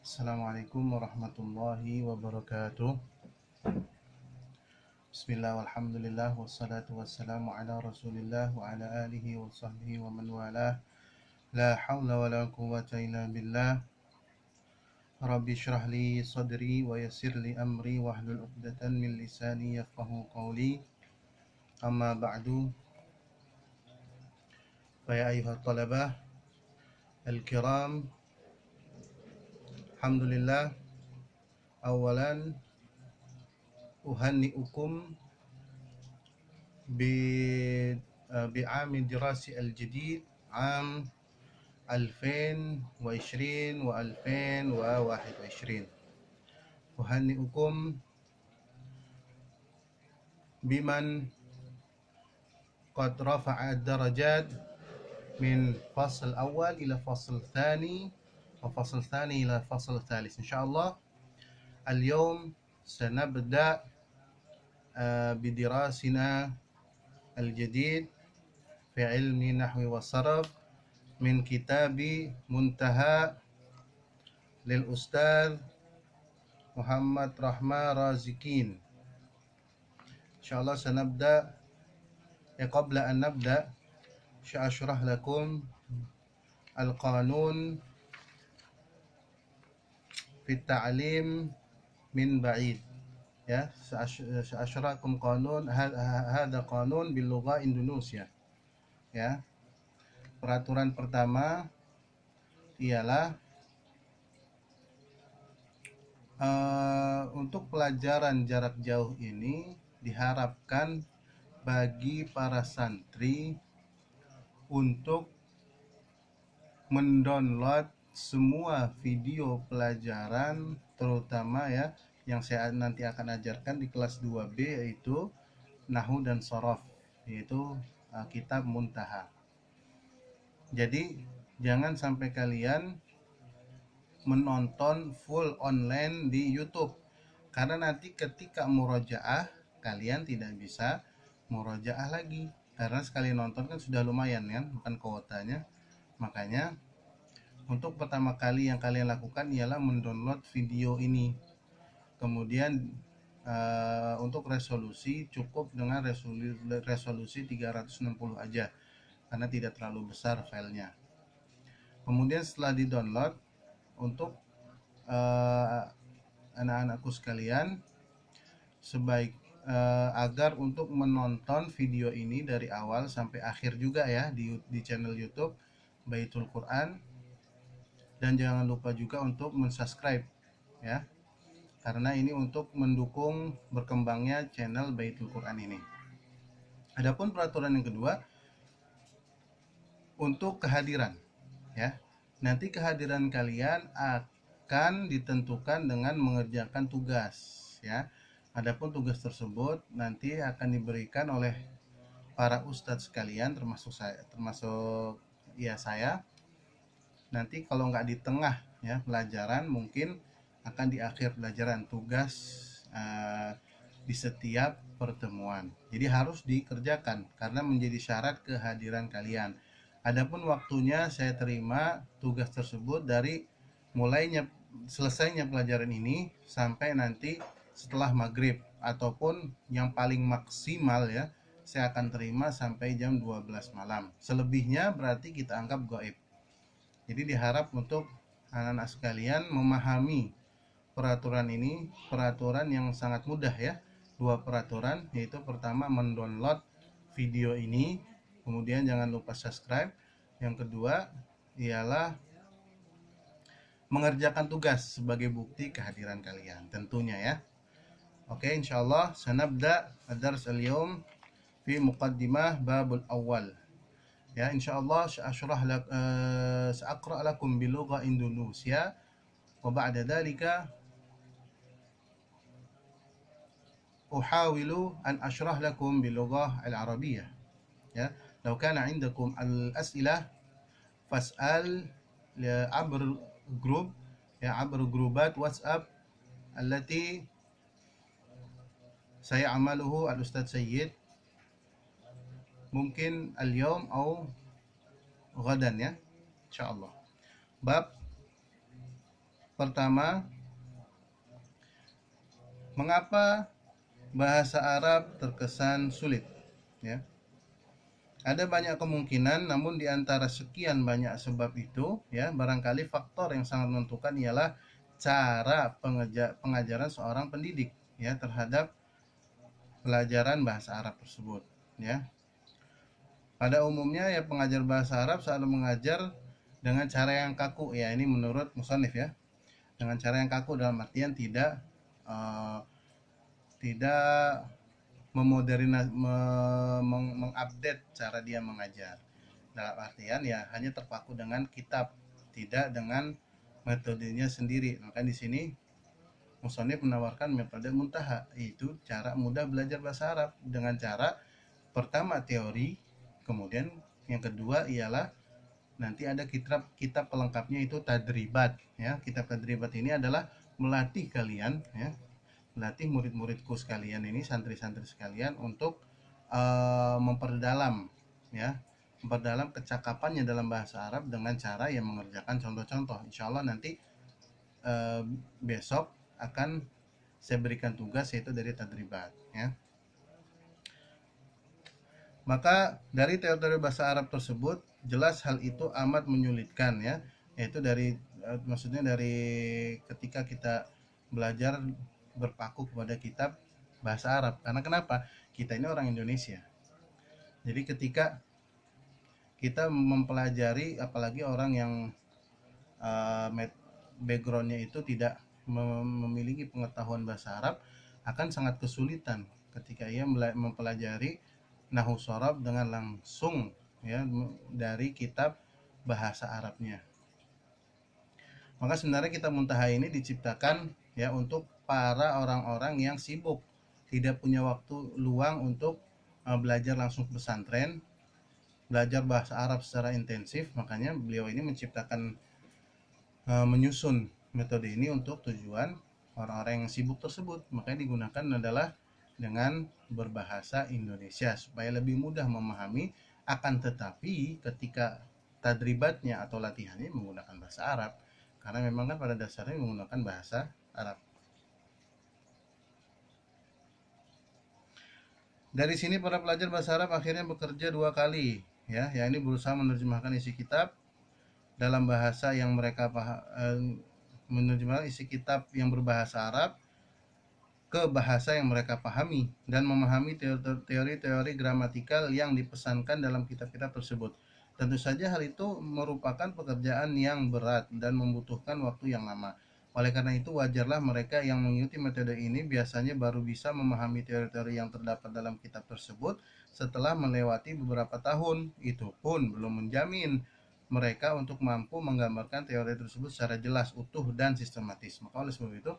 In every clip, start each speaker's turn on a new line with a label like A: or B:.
A: Assalamualaikum warahmatullahi wabarakatuh. Bismillah walhamdulillah wassalatu wassalamu ala rasulillah wa ala alihi wa sahbihi wa man walah. La hawla wa la quwwata illa billah. Rabbi syrah li sadri wa yassir li amri wahlul uqdatan min lisani yafqahu qawli. Amma ba'du. Fa ya ayyuhat talabah al-kiram, alhamdulillah, awalan uhanni'ukum بعام الدراسي الجديد عام 2020 و2021. أهنئكم بمن قد رفع الدرجات من فصل أول إلى فصل ثاني وفصل ثاني إلى فصل ثالث إن شاء الله. اليوم سنبدأ بدراسنا الجديد في علم نحو وصرف من كتاب منتهى للأستاذ محمد رحمة رازقين. إن شاء الله سنبدأ. قبل أن نبدأ سأشرح لكم القانون في التعليم من بعيد. Ya, سأشرحكم قانون هذا قانون باللغة Indonesia. Ya. Peraturan pertama ialah untuk pelajaran jarak jauh ini diharapkan bagi para santri untuk mendownload semua video pelajaran, terutama ya yang saya nanti akan ajarkan di kelas 2B, yaitu Nahwu dan Shorof, yaitu kitab Muntaha. Jadi jangan sampai kalian menonton full online di YouTube, karena nanti ketika murojaah kalian tidak bisa murojaah lagi, karena sekali nonton kan sudah lumayan kan, bukan kuotanya. Makanya untuk pertama kali yang kalian lakukan ialah mendownload video ini. Kemudian untuk resolusi cukup dengan resolusi 360 aja, karena tidak terlalu besar filenya. Kemudian setelah di-download, untuk anak-anakku sekalian, agar untuk menonton video ini dari awal sampai akhir juga ya di channel YouTube Baitul Quran, dan jangan lupa juga untuk mensubscribe ya, karena ini untuk mendukung berkembangnya channel Baitul Quran ini. Adapun peraturan yang kedua, untuk kehadiran ya. Nanti kehadiran kalian akan ditentukan dengan mengerjakan tugas ya. Adapun tugas tersebut nanti akan diberikan oleh para ustadz sekalian, termasuk saya. Nanti kalau nggak di tengah ya pelajaran, mungkin akan di akhir pelajaran, tugas di setiap pertemuan. Jadi harus dikerjakan karena menjadi syarat kehadiran kalian. Adapun waktunya saya terima tugas tersebut dari selesainya pelajaran ini sampai nanti setelah maghrib, ataupun yang paling maksimal ya saya akan terima sampai jam 12 malam. Selebihnya berarti kita anggap gaib. Jadi diharap untuk anak-anak sekalian memahami peraturan ini, peraturan yang sangat mudah ya. Dua peraturan, yaitu pertama mendownload video ini, kemudian jangan lupa subscribe. Yang kedua ialah mengerjakan tugas sebagai bukti kehadiran kalian tentunya ya. Oke, insyaallah sanabda ad-dars al-yawm fi muqaddimah babul awal. Ya, insyaallah sa'aqra lakum bilugha Indonesia wa ba'da dhalika أحاول أن أشرح لكم باللغة العربية. Ya, لو كان عندكم الأسئلة فاسأل عبر جروب عبر جروبات واتساب التي سيعمله الأستاذ سيد mungkin اليوم أو غدا ya, insyaallah. Bab Pertama, mengapa bahasa Arab terkesan sulit? Ya, ada banyak kemungkinan, namun di antara sekian banyak sebab itu, ya, barangkali faktor yang sangat menentukan ialah cara pengajaran seorang pendidik, ya, terhadap pelajaran bahasa Arab tersebut, ya. Pada umumnya, ya, pengajar bahasa Arab selalu mengajar dengan cara yang kaku, ya, ini menurut musannif, ya, dengan cara yang kaku dalam artian tidak mengupdate cara dia mengajar. Dalam artian, ya, hanya terpaku dengan kitab, tidak dengan metodenya sendiri. Maka di sini musannif menawarkan metode muntaha, yaitu cara mudah belajar bahasa Arab dengan cara pertama teori, kemudian yang kedua ialah nanti ada kitab pelengkapnya, itu tadribat, ya. Kitab tadribat ini adalah melatih kalian, ya, melatih murid-muridku sekalian ini, santri-santri sekalian, untuk memperdalam, ya, memperdalam kecakapannya dalam bahasa Arab dengan cara yang mengerjakan contoh-contoh. Insya Allah nanti besok akan saya berikan tugas, yaitu dari tadribat, ya. Maka dari teori-teori bahasa Arab tersebut jelas hal itu amat menyulitkan, ya, yaitu maksudnya dari ketika kita belajar berpaku kepada kitab bahasa Arab. Karena kenapa? Kita ini orang Indonesia. Jadi ketika kita mempelajari, apalagi orang yang backgroundnya itu tidak memiliki pengetahuan bahasa Arab, akan sangat kesulitan ketika ia mempelajari nahwu shorab dengan langsung, ya, dari kitab bahasa Arabnya. Maka sebenarnya kitab muntaha ini diciptakan, ya, untuk para orang-orang yang sibuk, tidak punya waktu luang untuk belajar langsung pesantren, belajar bahasa Arab secara intensif. Makanya beliau ini menciptakan, menyusun metode ini untuk tujuan orang-orang yang sibuk tersebut. Makanya digunakan adalah dengan berbahasa Indonesia supaya lebih mudah memahami. Akan tetapi ketika tadribatnya atau latihannya menggunakan bahasa Arab, karena memang kan pada dasarnya menggunakan bahasa Arab. Dari sini para pelajar bahasa Arab akhirnya bekerja 2 kali, ya, yakni berusaha menerjemahkan isi kitab dalam bahasa yang mereka menerjemahkan isi kitab yang berbahasa Arab ke bahasa yang mereka pahami dan memahami teori-teori gramatikal yang dipesankan dalam kitab-kitab tersebut. Tentu saja hal itu merupakan pekerjaan yang berat dan membutuhkan waktu yang lama. Oleh karena itu, wajarlah mereka yang mengikuti metode ini biasanya baru bisa memahami teori-teori yang terdapat dalam kitab tersebut setelah melewati beberapa tahun. Itu pun belum menjamin mereka untuk mampu menggambarkan teori tersebut secara jelas, utuh, dan sistematis. Maka oleh sebab itu,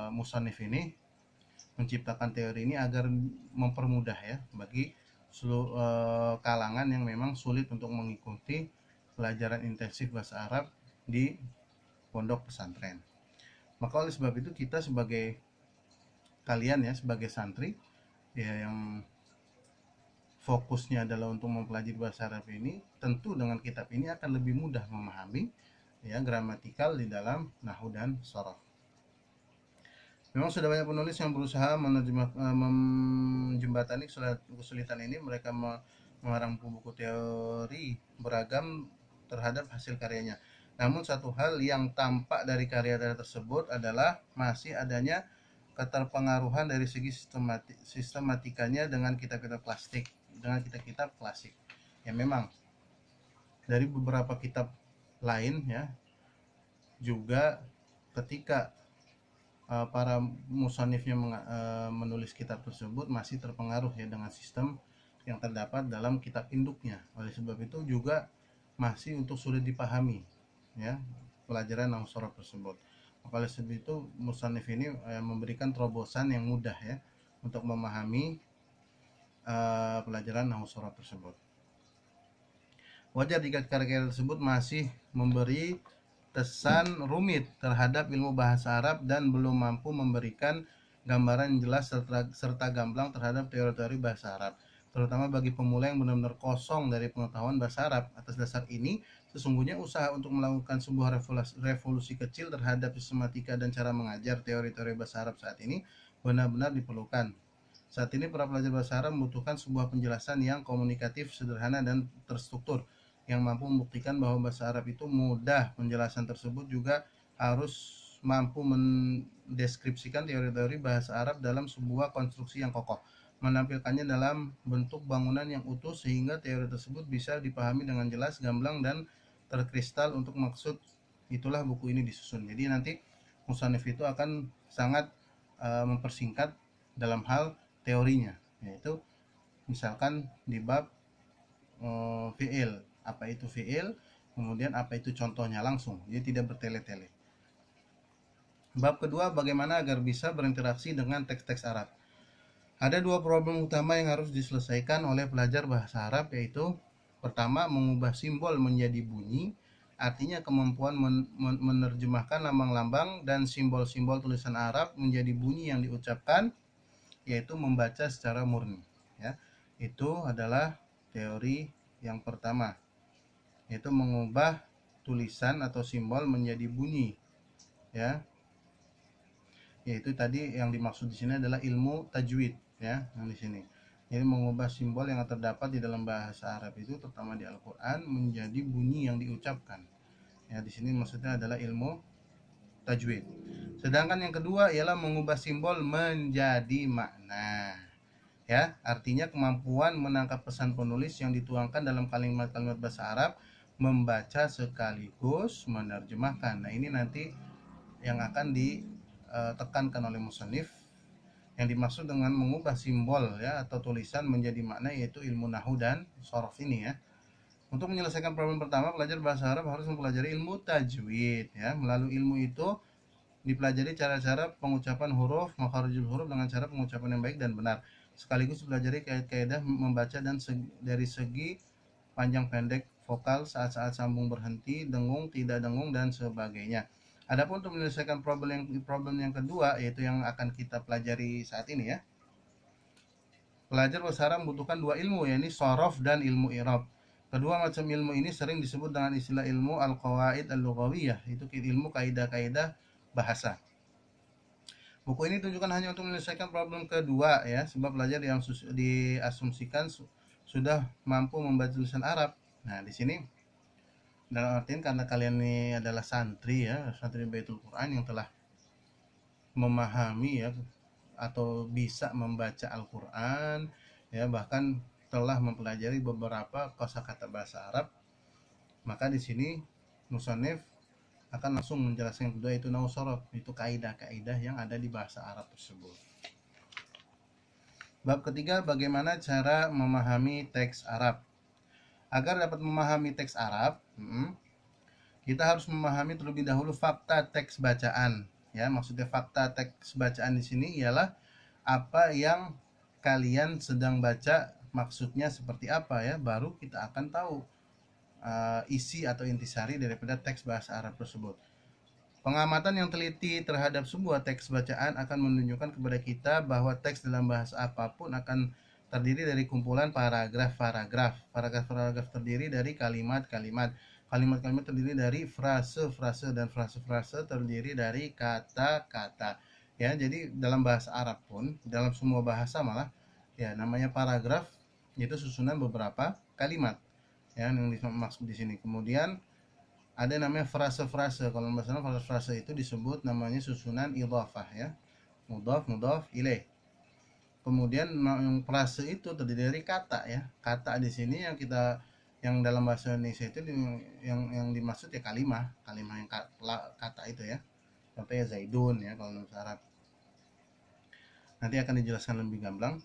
A: musannif ini menciptakan teori ini agar mempermudah, ya, bagi seluruh kalangan yang memang sulit untuk mengikuti pelajaran intensif bahasa Arab di pondok pesantren. Maka oleh sebab itu kita sebagai kalian, ya, sebagai santri, ya, yang fokusnya adalah untuk mempelajari bahasa Arab ini, tentu dengan kitab ini akan lebih mudah memahami, ya, gramatikal di dalam nahwu dan shoraf. Memang sudah banyak penulis yang berusaha menjembatani kesulitan ini. Mereka mengarang buku teori beragam terhadap hasil karyanya. Namun satu hal yang tampak dari karya tersebut adalah masih adanya keterpengaruhan dari segi sistematikanya dengan kitab-kitab klasik. Ya, memang dari beberapa kitab lain, ya, juga ketika para musannifnya menulis kitab tersebut masih terpengaruh, ya, dengan sistem yang terdapat dalam kitab induknya. Oleh sebab itu juga masih untuk sulit dipahami, ya, pelajaran nahwu shoraf tersebut. Maka oleh sebab itu musannif ini memberikan terobosan yang mudah, ya, untuk memahami pelajaran nahwu shoraf tersebut. Wajar jika karya tersebut masih memberi kesan rumit terhadap ilmu bahasa Arab dan belum mampu memberikan gambaran yang jelas serta gamblang terhadap teori-teori bahasa Arab, terutama bagi pemula yang benar-benar kosong dari pengetahuan bahasa Arab. Atas dasar ini, Sesungguhnya usaha untuk melakukan sebuah revolusi kecil terhadap sistematika dan cara mengajar teori-teori bahasa Arab saat ini benar-benar diperlukan. Saat ini para pelajar bahasa Arab membutuhkan sebuah penjelasan yang komunikatif, sederhana, dan terstruktur, yang mampu membuktikan bahwa bahasa Arab itu mudah. Penjelasan tersebut juga harus mampu mendeskripsikan teori-teori bahasa Arab dalam sebuah konstruksi yang kokoh, menampilkannya dalam bentuk bangunan yang utuh sehingga teori tersebut bisa dipahami dengan jelas, gamblang, dan terkristal. Untuk maksud itulah buku ini disusun. Jadi nanti musannif itu akan sangat mempersingkat dalam hal teorinya, yaitu misalkan di bab fi'il, apa itu fi'il, kemudian apa itu contohnya langsung, jadi tidak bertele-tele. Bab kedua, bagaimana agar bisa berinteraksi dengan teks-teks Arab. Ada dua problem utama yang harus diselesaikan oleh pelajar bahasa Arab, yaitu pertama, mengubah simbol menjadi bunyi, artinya kemampuan menerjemahkan lambang-lambang dan simbol-simbol tulisan Arab menjadi bunyi yang diucapkan, yaitu membaca secara murni. Ya, itu adalah teori yang pertama, yaitu mengubah tulisan atau simbol menjadi bunyi. Ya, yaitu tadi yang dimaksud di sini adalah ilmu tajwid, ya, yang di sini. Jadi mengubah simbol yang terdapat di dalam bahasa Arab itu, terutama di Al-Qur'an, menjadi bunyi yang diucapkan. Ya, di sini maksudnya adalah ilmu tajwid. Sedangkan yang kedua ialah mengubah simbol menjadi makna. Ya, artinya kemampuan menangkap pesan penulis yang dituangkan dalam kalimat-kalimat bahasa Arab, membaca sekaligus menerjemahkan. Nah, ini nanti yang akan ditekankan oleh musannif. Yang dimaksud dengan mengubah simbol, ya, atau tulisan menjadi makna, yaitu ilmu nahwu dan shorof ini, ya. Untuk menyelesaikan problem pertama, pelajar bahasa Arab harus mempelajari ilmu tajwid, ya. Melalui ilmu itu dipelajari cara-cara pengucapan huruf, makharijul huruf dengan cara pengucapan yang baik dan benar. Sekaligus dipelajari kaidah membaca dan dari segi panjang pendek vokal, saat-saat sambung berhenti, dengung, tidak dengung, dan sebagainya. Adapun untuk menyelesaikan problem yang kedua, yaitu yang akan kita pelajari saat ini, ya. Pelajar bahasa Arab membutuhkan dua ilmu, yakni shorof dan ilmu i'rab. Kedua macam ilmu ini sering disebut dengan istilah ilmu al-qawaid al-lughawiyah, itu ilmu kaidah-kaidah bahasa. Buku ini ditujukan hanya untuk menyelesaikan problem kedua, ya, sebab pelajar yang diasumsikan sudah mampu membaca tulisan Arab. Nah, di sini dalam artian karena kalian ini adalah santri, ya, santri Baitul Quran yang telah memahami, ya, atau bisa membaca Al-Quran, ya, bahkan telah mempelajari beberapa kosakata bahasa Arab, maka di sini musannif akan langsung menjelaskan yang kedua, yaitu nahwu shorof, itu kaidah-kaidah yang ada di bahasa Arab tersebut. Bab ketiga, bagaimana cara memahami teks Arab. Agar dapat memahami teks Arab, kita harus memahami terlebih dahulu fakta teks bacaan. Ya, maksudnya fakta teks bacaan di sini ialah apa yang kalian sedang baca, maksudnya seperti apa, ya. Baru kita akan tahu isi atau intisari daripada teks bahasa Arab tersebut. Pengamatan yang teliti terhadap sebuah teks bacaan akan menunjukkan kepada kita bahwa teks dalam bahasa apapun akan terdiri dari kumpulan paragraf-paragraf. Paragraf-paragraf terdiri dari kalimat-kalimat. Kalimat-kalimat terdiri dari frase-frase, dan frase-frase terdiri dari kata-kata. Ya, jadi dalam bahasa Arab pun, dalam semua bahasa malah, ya, namanya paragraf itu susunan beberapa kalimat, ya, yang dimaksud di sini. Kemudian ada namanya frase-frase. Kalau bahasa Arab, frase itu disebut namanya susunan idhafah, ya, mudhaf ilaih. Kemudian yang frase itu terdiri dari kata, ya. Kata di sini yang dalam bahasa Indonesia itu yang dimaksud, ya, kalimah yang kata itu, ya. Contohnya zaidun, ya, kalau bahasa Arab. Nanti akan dijelaskan lebih gamblang.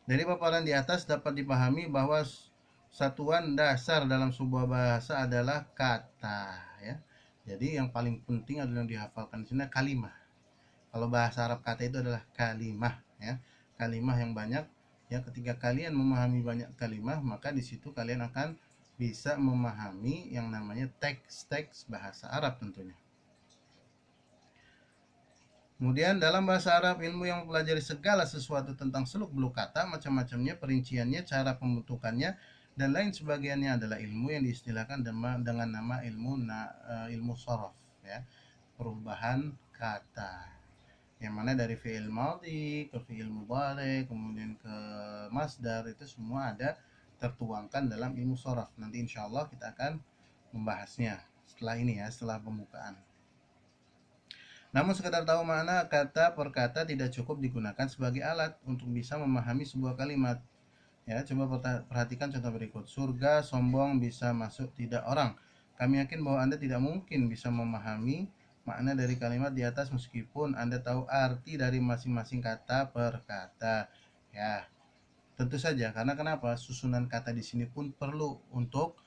A: Dari paparan di atas dapat dipahami bahwa satuan dasar dalam sebuah bahasa adalah kata, ya. Jadi yang paling penting adalah yang dihafalkan di sini kalimah. Kalau bahasa Arab kata itu adalah kalimah, ya. Kalimah yang banyak, ya. Ketika kalian memahami banyak kalimah, maka di situ kalian akan bisa memahami yang namanya teks-teks bahasa Arab tentunya. Kemudian dalam bahasa Arab, ilmu yang mempelajari segala sesuatu tentang seluk-beluk kata, macam-macamnya, perinciannya, cara pembentukannya, dan lain sebagiannya adalah ilmu yang diistilahkan dengan nama ilmu shorof, ya, perubahan kata, yang mana dari fi'il madhi ke fi'il mudhari kemudian ke masdar, itu semua ada tertuangkan dalam ilmu shorof. Nanti insya Allah kita akan membahasnya setelah ini, ya, setelah pembukaan. Namun sekedar tahu makna kata per kata tidak cukup digunakan sebagai alat untuk bisa memahami sebuah kalimat. Ya, coba perhatikan contoh berikut. Surga sombong bisa masuk tidak orang. Kami yakin bahwa Anda tidak mungkin bisa memahami makna dari kalimat di atas meskipun Anda tahu arti dari masing-masing kata per kata. Ya, tentu saja, karena kenapa? Susunan kata di sini pun perlu untuk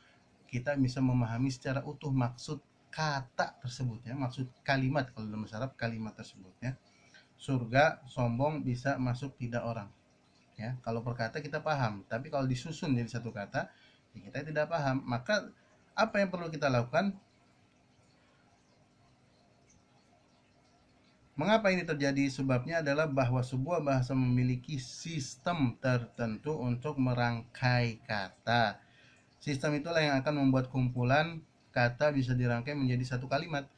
A: kita bisa memahami secara utuh maksud kata tersebut, ya, maksud kalimat, kalau dalam bahasa Arab kalimat tersebut, ya. Surga sombong bisa masuk tidak orang. Ya, kalau per kata kita paham, tapi kalau disusun jadi satu kata, ya kita tidak paham. Maka apa yang perlu kita lakukan? Mengapa ini terjadi? Sebabnya adalah bahwa sebuah bahasa memiliki sistem tertentu untuk merangkai kata. Sistem itulah yang akan membuat kumpulan kata bisa dirangkai menjadi satu kalimat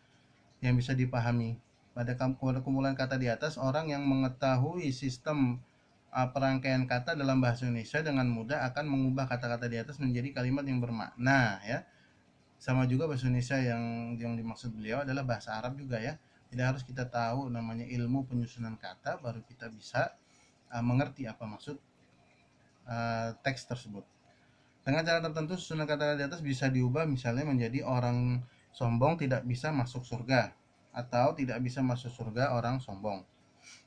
A: yang bisa dipahami. Pada kumpulan kata di atas, orang yang mengetahui sistem perangkaian kata dalam bahasa Indonesia dengan mudah akan mengubah kata-kata di atas menjadi kalimat yang bermakna, ya. Sama juga bahasa Indonesia yang dimaksud beliau adalah bahasa Arab juga, ya. Tidak harus kita tahu namanya ilmu penyusunan kata baru kita bisa mengerti apa maksud teks tersebut. Dengan cara tertentu susunan kata di atas bisa diubah, misalnya menjadi orang sombong tidak bisa masuk surga, atau tidak bisa masuk surga orang sombong.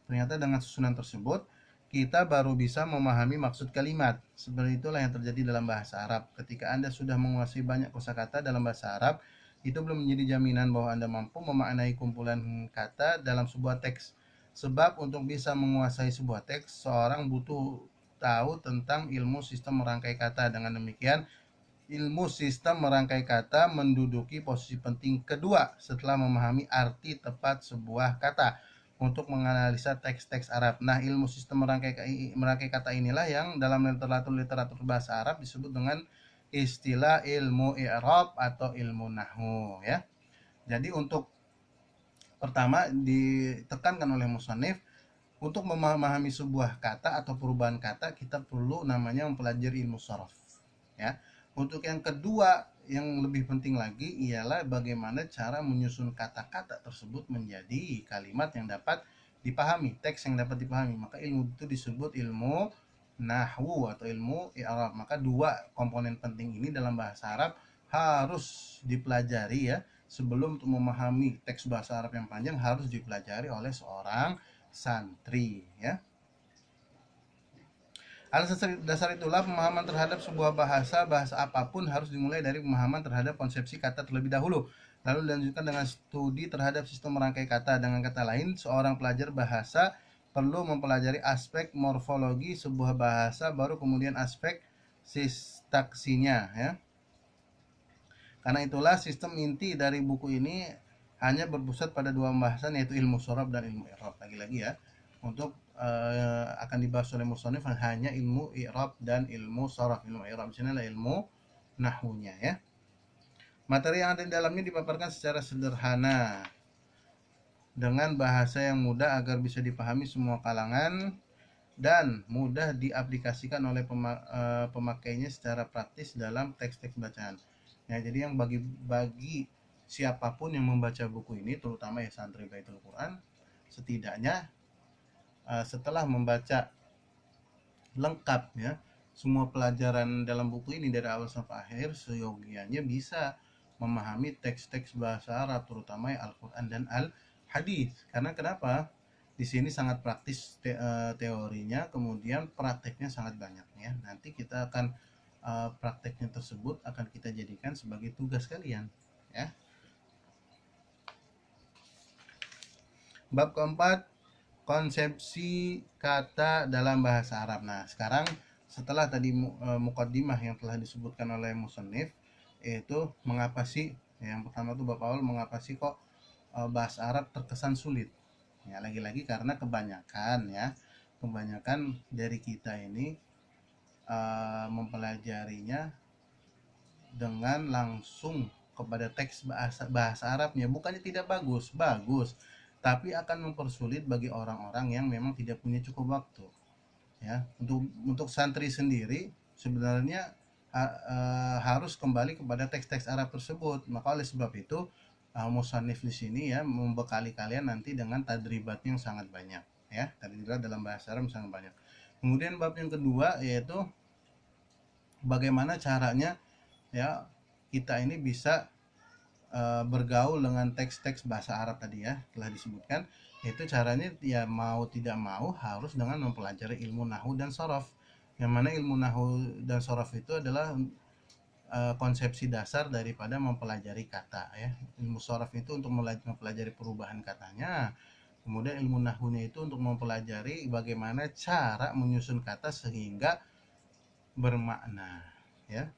A: Ternyata dengan susunan tersebut kita baru bisa memahami maksud kalimat. Seperti itulah yang terjadi dalam bahasa Arab. Ketika Anda sudah menguasai banyak kosakata dalam bahasa Arab, itu belum menjadi jaminan bahwa Anda mampu memaknai kumpulan kata dalam sebuah teks. Sebab untuk bisa menguasai sebuah teks, seorang butuh tahu tentang ilmu sistem merangkai kata. Dengan demikian, ilmu sistem merangkai kata menduduki posisi penting kedua setelah memahami arti tepat sebuah kata untuk menganalisa teks-teks Arab. Nah, ilmu sistem merangkai kata inilah yang dalam literatur bahasa Arab disebut dengan istilah ilmu i'rab atau ilmu nahwu, ya. Jadi untuk pertama ditekankan oleh musannif, untuk memahami sebuah kata atau perubahan kata kita perlu namanya mempelajari ilmu shorof, ya. Untuk yang kedua yang lebih penting lagi ialah bagaimana cara menyusun kata-kata tersebut menjadi kalimat yang dapat dipahami, teks yang dapat dipahami. Maka ilmu itu disebut ilmu nahwu atau ilmu i'rab. Maka dua komponen penting ini dalam bahasa Arab harus dipelajari, ya. Sebelum untuk memahami teks bahasa Arab yang panjang harus dipelajari oleh seorang santri, ya. Alas dasar itulah pemahaman terhadap sebuah bahasa apapun harus dimulai dari pemahaman terhadap konsepsi kata terlebih dahulu, lalu dilanjutkan dengan studi terhadap sistem merangkai kata. Dengan kata lain, seorang pelajar bahasa perlu mempelajari aspek morfologi sebuah bahasa, baru kemudian aspek sintaksinya, ya. Karena itulah sistem inti dari buku ini hanya berpusat pada dua pembahasan, yaitu ilmu shorof dan ilmu i'rab. Lagi-lagi, ya, untuk akan dibahas oleh musannif hanya ilmu i'rab dan ilmu shorof. Ilmu i'rab di sini adalah ilmu nahwunya, ya. Materi yang ada di dalamnya dipaparkan secara sederhana dengan bahasa yang mudah agar bisa dipahami semua kalangan dan mudah diaplikasikan oleh pemakainya secara praktis dalam teks-teks bacaan. Ya, jadi yang bagi siapapun yang membaca buku ini, terutama ya santri Baitul Quran, setidaknya setelah membaca lengkap, ya, semua pelajaran dalam buku ini dari awal sampai akhir, seyogianya bisa memahami teks-teks bahasa Arab, terutama Al-Quran dan Al-Hadis. Karena kenapa? Di sini sangat praktis teorinya, kemudian prakteknya sangat banyak, ya. Nanti kita akan prakteknya tersebut akan kita jadikan sebagai tugas kalian, ya. Bab keempat, konsepsi kata dalam bahasa Arab. Nah, sekarang setelah tadi muqaddimah yang telah disebutkan oleh musannif, yaitu mengapa sih, yang pertama tuh bab awal, mengapa sih kok bahasa Arab terkesan sulit. Ya, lagi-lagi karena kebanyakan dari kita ini mempelajarinya dengan langsung kepada teks bahasa Arabnya. Bukannya tidak bagus, tapi akan mempersulit bagi orang-orang yang memang tidak punya cukup waktu. Ya, untuk santri sendiri sebenarnya harus kembali kepada teks-teks Arab tersebut. Maka oleh sebab itu musannif di sini ya membekali kalian nanti dengan tadribat yang sangat banyak, ya, tadribat dalam bahasa Arab sangat banyak. Kemudian bab yang kedua yaitu bagaimana caranya ya kita ini bisa bergaul dengan teks-teks bahasa Arab tadi ya telah disebutkan. Itu caranya ya mau tidak mau harus dengan mempelajari ilmu nahwu dan shorof. Yang mana ilmu nahwu dan shorof itu adalah konsepsi dasar daripada mempelajari kata ya. Ilmu shorof itu untuk mempelajari perubahan katanya. Kemudian ilmu nahwunya itu untuk mempelajari bagaimana cara menyusun kata sehingga bermakna ya.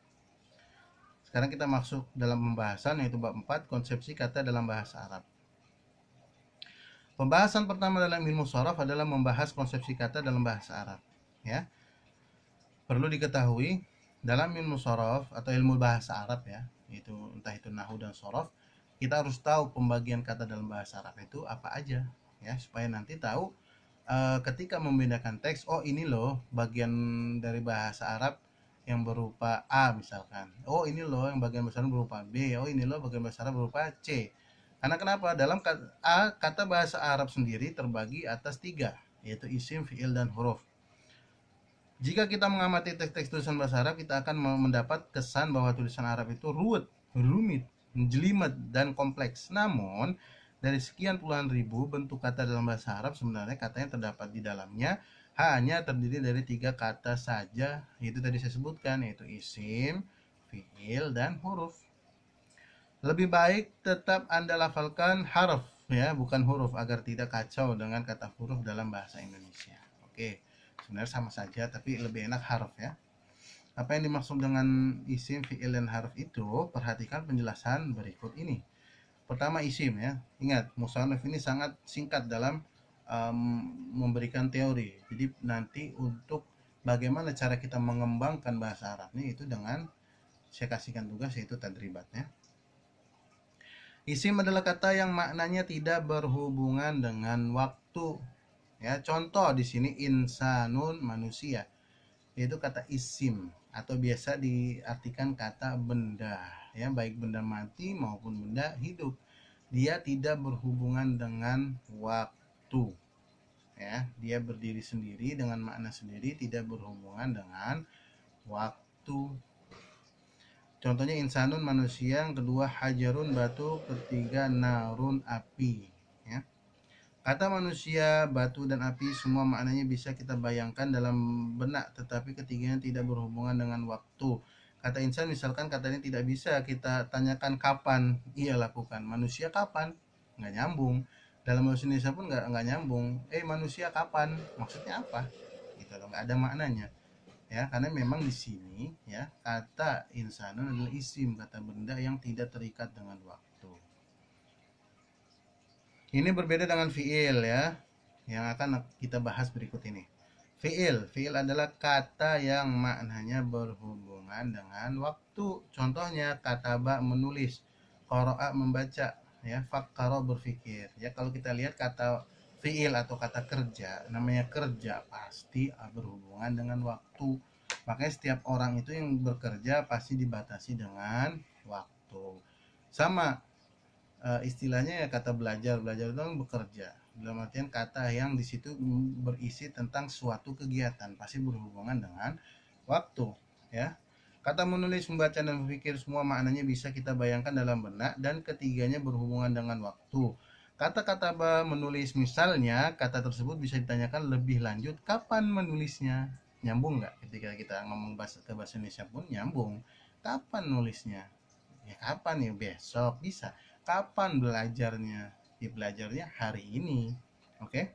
A: Sekarang kita masuk dalam pembahasan yaitu bab 4 konsepsi kata dalam bahasa Arab. Pembahasan pertama dalam ilmu shorof adalah membahas konsepsi kata dalam bahasa Arab ya. Perlu diketahui dalam ilmu shorof atau ilmu bahasa Arab ya, itu entah itu nahwu dan shorof, kita harus tahu pembagian kata dalam bahasa Arab itu apa aja ya, supaya nanti tahu ketika membedakan teks, oh ini loh bagian dari bahasa Arab yang berupa A misalkan, oh ini loh yang bagian bahasa Arab berupa B, oh ini loh bagian bahasa Arab berupa C. Karena kenapa? Dalam kata bahasa Arab sendiri terbagi atas 3, yaitu isim, fi'il, dan huruf. Jika kita mengamati teks-teks tulisan bahasa Arab, kita akan mendapat kesan bahwa tulisan Arab itu ruwet, rumit, jelimet, dan kompleks. Namun, dari sekian puluhan ribu bentuk kata dalam bahasa Arab, sebenarnya kata yang terdapat di dalamnya hanya terdiri dari 3 kata saja. Itu tadi saya sebutkan, yaitu isim, fi'il, dan huruf. Lebih baik tetap Anda lafalkan harf ya, bukan huruf, agar tidak kacau dengan kata huruf dalam bahasa Indonesia. Oke, sebenarnya sama saja tapi lebih enak harf ya. Apa yang dimaksud dengan isim, fi'il, dan harf itu? Perhatikan penjelasan berikut ini. Pertama, isim ya. Ingat, musannif ini sangat singkat dalam memberikan teori. Jadi nanti untuk bagaimana cara kita mengembangkan bahasa Arabnya itu dengan saya kasihkan tugas yaitu tadribatnya. Isim adalah kata yang maknanya tidak berhubungan dengan waktu. Ya, contoh di sini insanun, manusia. Yaitu kata isim atau biasa diartikan kata benda, ya, baik benda mati maupun benda hidup. Dia tidak berhubungan dengan waktu. Ya, dia berdiri sendiri dengan makna sendiri, tidak berhubungan dengan waktu. Contohnya insanun, manusia, yang kedua hajarun, batu, ketiga narun, api ya. Kata manusia, batu, dan api semua maknanya bisa kita bayangkan dalam benak, tetapi ketiganya tidak berhubungan dengan waktu. Kata insan misalkan katanya tidak bisa kita tanyakan kapan ia lakukan. Manusia kapan? Nggak nyambung. Dalam bahasa Indonesia pun nggak nyambung. Manusia kapan? Maksudnya apa? Gitu loh, nggak ada maknanya. Ya, karena memang di sini ya kata insanun adalah isim, kata benda yang tidak terikat dengan waktu. Ini berbeda dengan fiil ya, yang akan kita bahas berikut ini. Fiil adalah kata yang maknanya berhubungan dengan waktu. Contohnya kataba menulis, qara'a membaca, ya, fakkara berpikir. Ya, kalau kita lihat kata fiil atau kata kerja, namanya kerja pasti berhubungan dengan waktu. Makanya setiap orang itu yang bekerja pasti dibatasi dengan waktu. Sama istilahnya ya kata belajar itu kan bekerja. Dalam artian kata yang di situ berisi tentang suatu kegiatan pasti berhubungan dengan waktu, ya. Kata menulis, membaca, dan berpikir semua maknanya bisa kita bayangkan dalam benak dan ketiganya berhubungan dengan waktu. Kata-kata menulis misalnya, kata tersebut bisa ditanyakan lebih lanjut kapan menulisnya. Nyambung nggak? Ketika kita ngomong bahasa Indonesia pun nyambung. Kapan nulisnya? Ya kapan ya, besok bisa. Kapan belajarnya? Ya belajarnya hari ini. Oke?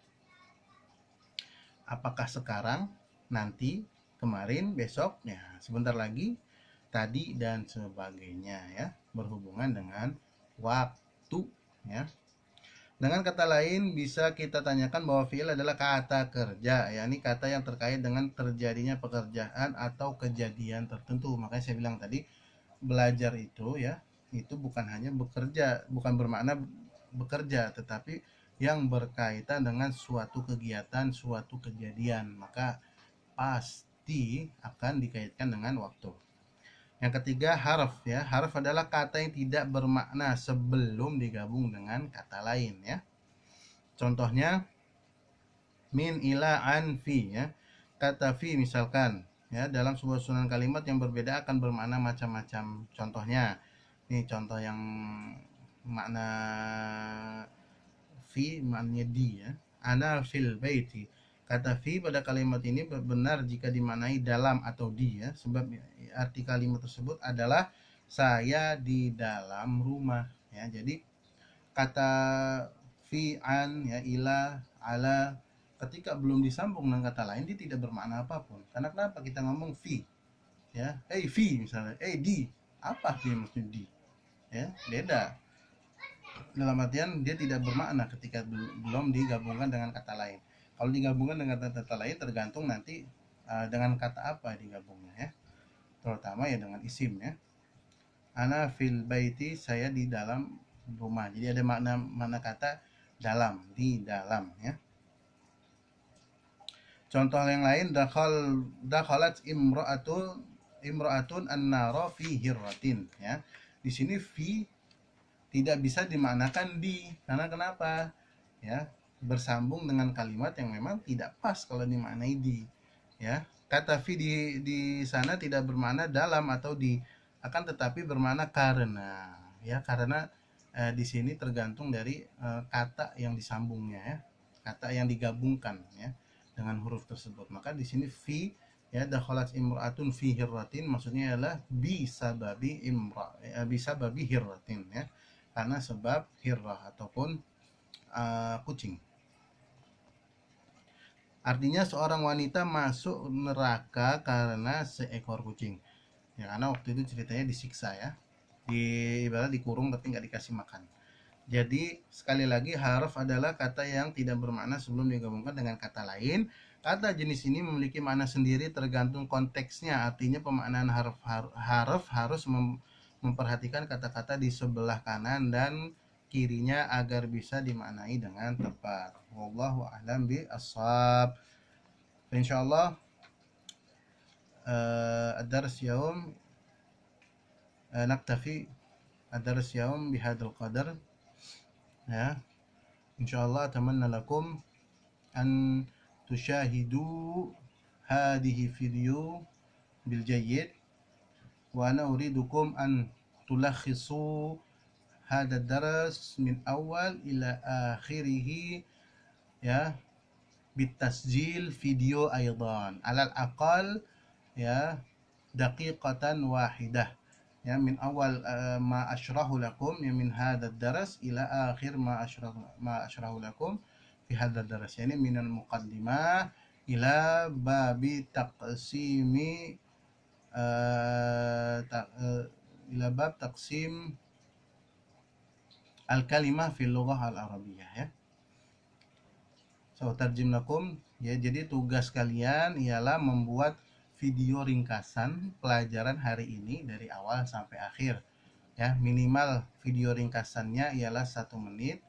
A: Apakah sekarang, nanti, kemarin, besok, ya sebentar lagi, tadi, dan sebagainya ya, berhubungan dengan waktu ya. Dengan kata lain bisa kita tanyakan bahwa fi'il adalah kata kerja, yakni kata yang terkait dengan terjadinya pekerjaan atau kejadian tertentu. Makanya saya bilang tadi belajar itu ya, itu bukan hanya bekerja, bukan bermakna bekerja, tetapi yang berkaitan dengan suatu kegiatan, suatu kejadian, maka pasti akan dikaitkan dengan waktu. Yang ketiga, harf ya. Harf adalah kata yang tidak bermakna sebelum digabung dengan kata lain ya. Contohnya min, ila, an, fi ya. Kata fi misalkan ya dalam sebuah susunan kalimat yang berbeda akan bermakna macam-macam. Contohnya, ini contoh yang makna fi maknanya di ya. Ana fil baiti. Kata fi pada kalimat ini benar jika dimaknai dalam atau di ya, sebab arti kalimat tersebut adalah saya di dalam rumah ya. Jadi kata fi, an ya, ila, ala ketika belum disambung dengan kata lain dia tidak bermakna apapun. Karena kenapa kita ngomong fi ya? Fi misalnya, di. Apa sih maksudnya di? Ya, beda. Dalam artian dia tidak bermakna ketika belum digabungkan dengan kata lain. Kalau digabungkan dengan kata lain tergantung nanti dengan kata apa digabungnya ya. Terutama ya dengan isim ya. Ana fil baiti, saya di dalam rumah. Jadi ada makna kata dalam, di dalam ya. Contoh yang lain, dakhalat imra'atun an-nara fi hirratin ya. Di sini fi tidak bisa dimaknakan di, karena kenapa? Ya, bersambung dengan kalimat yang memang tidak pas kalau dimaknai di. Ya, kata fi di sana tidak bermakna dalam atau di, akan tetapi bermakna karena. Ya, karena di sini tergantung dari kata yang disambungnya ya, kata yang digabungkan ya dengan huruf tersebut. Maka di sini fi ya, dakhalat imra'atun fi hirratin maksudnya adalah bisa babi hirratin ya, karena sebab hirrah ataupun kucing. Artinya seorang wanita masuk neraka karena seekor kucing ya, karena waktu itu ceritanya disiksa ya, ibarat dikurung tapi nggak dikasih makan. Jadi sekali lagi, harf adalah kata yang tidak bermakna sebelum digabungkan dengan kata lain. Kata jenis ini memiliki makna sendiri tergantung konteksnya. Artinya pemaknaan harf harus memperhatikan kata-kata di sebelah kanan dan kirinya agar bisa dimaknai dengan tepat. Wallahu a'lam bishawab. Insyaallah ad-dars yaum naktafi ad-dars yaum bihadzal qadar ya. Insyaallah atamanna lakum an tushahidu hadhihi video bil jayyid wa ana uridukum an tulakhisu hadha daras min awal ila akhirih ya, bitasjil video aidan alal aqal ya daqiqatan wahidah ya, min awal ma asyrahu lakum ya min hadzal daras ila akhir ma asyrahu lakum fi hadzal daras, yani min al muqaddimah ila babi taqsimi ila bab taqsim al kalimah fil lughah al arabiyyah ya. So tarjim lakum ya, jadi tugas kalian ialah membuat video ringkasan pelajaran hari ini dari awal sampai akhir ya. Minimal video ringkasannya ialah 1 menit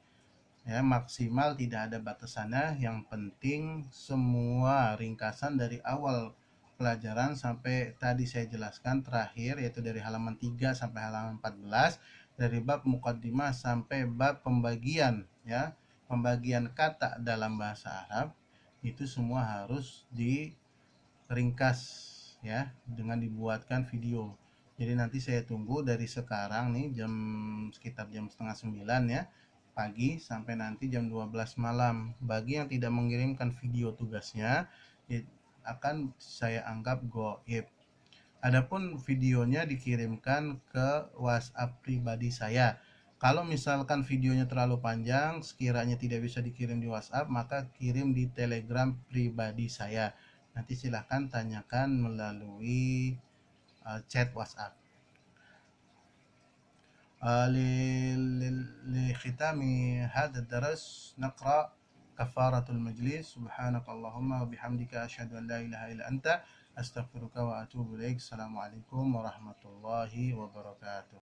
A: ya, maksimal tidak ada batasannya. Yang penting semua ringkasan dari awal pelajaran sampai tadi saya jelaskan terakhir, yaitu dari halaman 3 sampai halaman 14, dari bab muqaddimah sampai bab pembagian ya, pembagian kata dalam bahasa Arab, itu semua harus diringkas ya dengan dibuatkan video. Jadi nanti saya tunggu dari sekarang nih sekitar jam setengah 9 ya pagi sampai nanti jam 12 malam. Bagi yang tidak mengirimkan video tugasnya akan saya anggap goib. Adapun videonya dikirimkan ke WhatsApp pribadi saya. Kalau misalkan videonya terlalu panjang, sekiranya tidak bisa dikirim di WhatsApp, maka kirim di Telegram pribadi saya. Nanti silahkan tanyakan melalui chat WhatsApp. لختام هذا الدرس نقرأ كفارة المجلس. سبحانك اللهم وبحمدك أشهد أن لا إله إلا أنت أستغفرك وأتوب إليك. السلام عليكم ورحمة الله وبركاته.